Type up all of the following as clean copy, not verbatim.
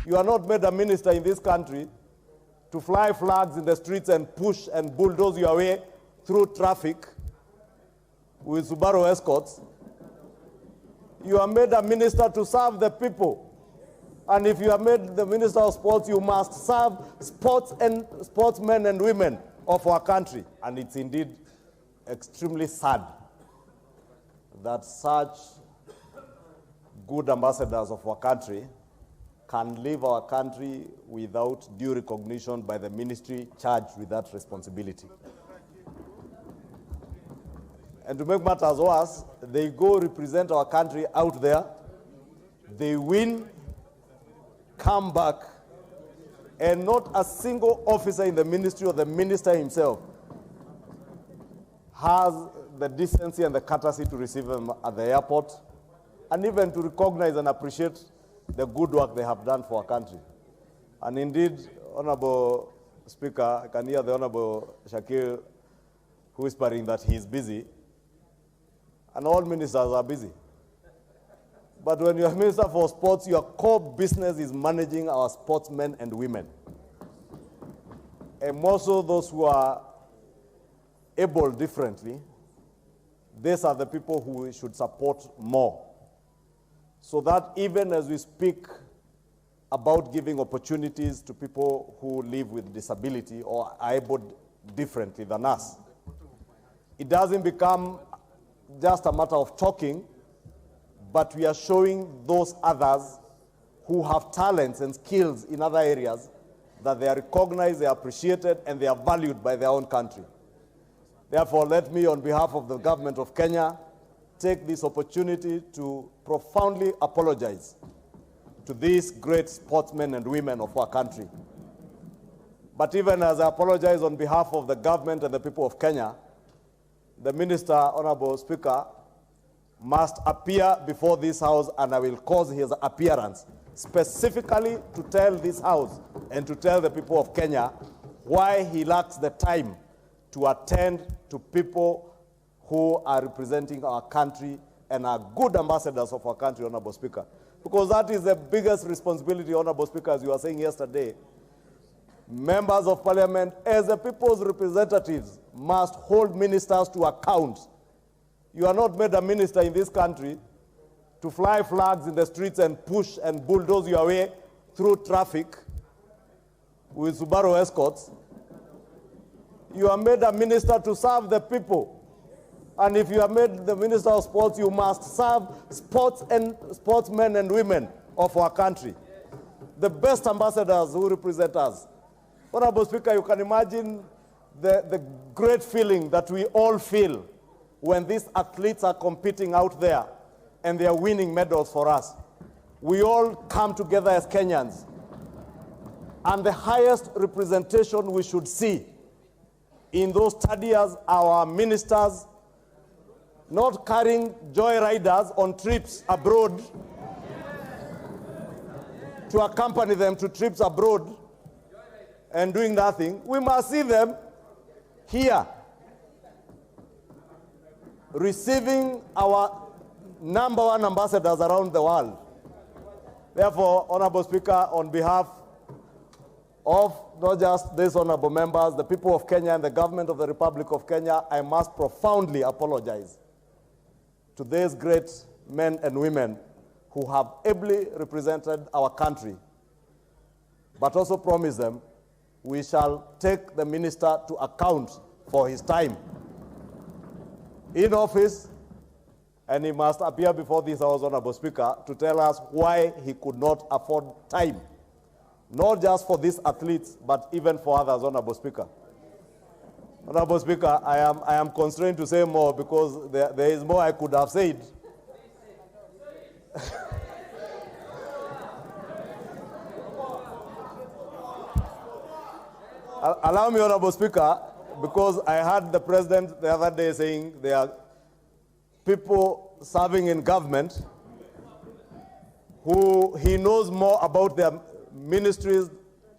You are not made a minister in this country to fly flags in the streets and push and bulldoze your way through traffic with Subaru escorts. You are made a minister to serve the people. And if you are made the Minister of Sports, you must serve sports and sportsmen and women of our country. And it's indeed extremely sad that such good ambassadors of our country can leave our country without due recognition by the ministry charged with that responsibility. And to make matters worse, they go represent our country out there, they win, come back, and not a single officer in the ministry or the minister himself has the decency and the courtesy to receive them at the airport and even to recognize and appreciate the good work they have done for our country. And indeed, Honorable Speaker, I can hear the Honorable Shakil whispering that he is busy, and all ministers are busy. But when you're Minister for Sports, your core business is managing our sportsmen and women. And more so those who are able differently, these are the people who we should support more. So that even as we speak about giving opportunities to people who live with disability or are able differently than us, it doesn't become just a matter of talking, but we are showing those others who have talents and skills in other areas that they are recognized, they are appreciated, and they are valued by their own country. Therefore, let me, on behalf of the government of Kenya, take this opportunity to profoundly apologize to these great sportsmen and women of our country. But even as I apologize on behalf of the government and the people of Kenya, the Minister, Honorable Speaker, must appear before this House, and I will cause his appearance specifically to tell this House and to tell the people of Kenya why he lacks the time to attend to people who are representing our country and are good ambassadors of our country, Honorable Speaker. Because that is the biggest responsibility, Honorable Speaker, as you were saying yesterday. Members of Parliament, as the people's representatives, must hold ministers to account. You are not made a minister in this country to fly flags in the streets and push and bulldoze your way through traffic with Subaru escorts. You are made a minister to serve the people. And if you are made the Minister of Sports, you must serve sports and sportsmen and women of our country. The best ambassadors who represent us. Honorable Speaker, you can imagine the great feeling that we all feel when these athletes are competing out there and they are winning medals for us. We all come together as Kenyans. And the highest representation we should see in those stadiums are our ministers not carrying joyriders on trips abroad to accompany them to trips abroad and doing nothing. We must see them here receiving our #1 ambassadors around the world. Therefore, Honorable Speaker, on behalf of not just these honorable members, the people of Kenya and the government of the Republic of Kenya, I must profoundly apologize to these great men and women who have ably represented our country, but also promise them we shall take the minister to account for his time in office, and he must appear before this House, Honorable Speaker, to tell us why he could not afford time, not just for these athletes, but even for others, Honorable Speaker. Honorable Speaker, I am constrained to say more because there is more I could have said. Allow me, Honorable Speaker, because I heard the President the other day saying there are people serving in government who he knows more about their ministries,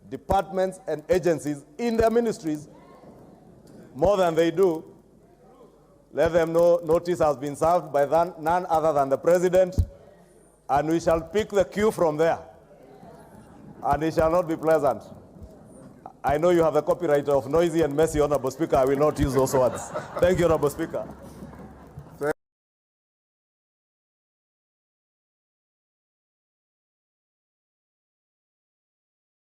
departments, and agencies in their ministries more than they do. Let them know notice has been served by none other than the President, and we shall pick the cue from there. and it shall not be pleasant. I know you have the copyright of noisy and messy, Honorable Speaker. I will not use those words. Thank you, Honorable Speaker.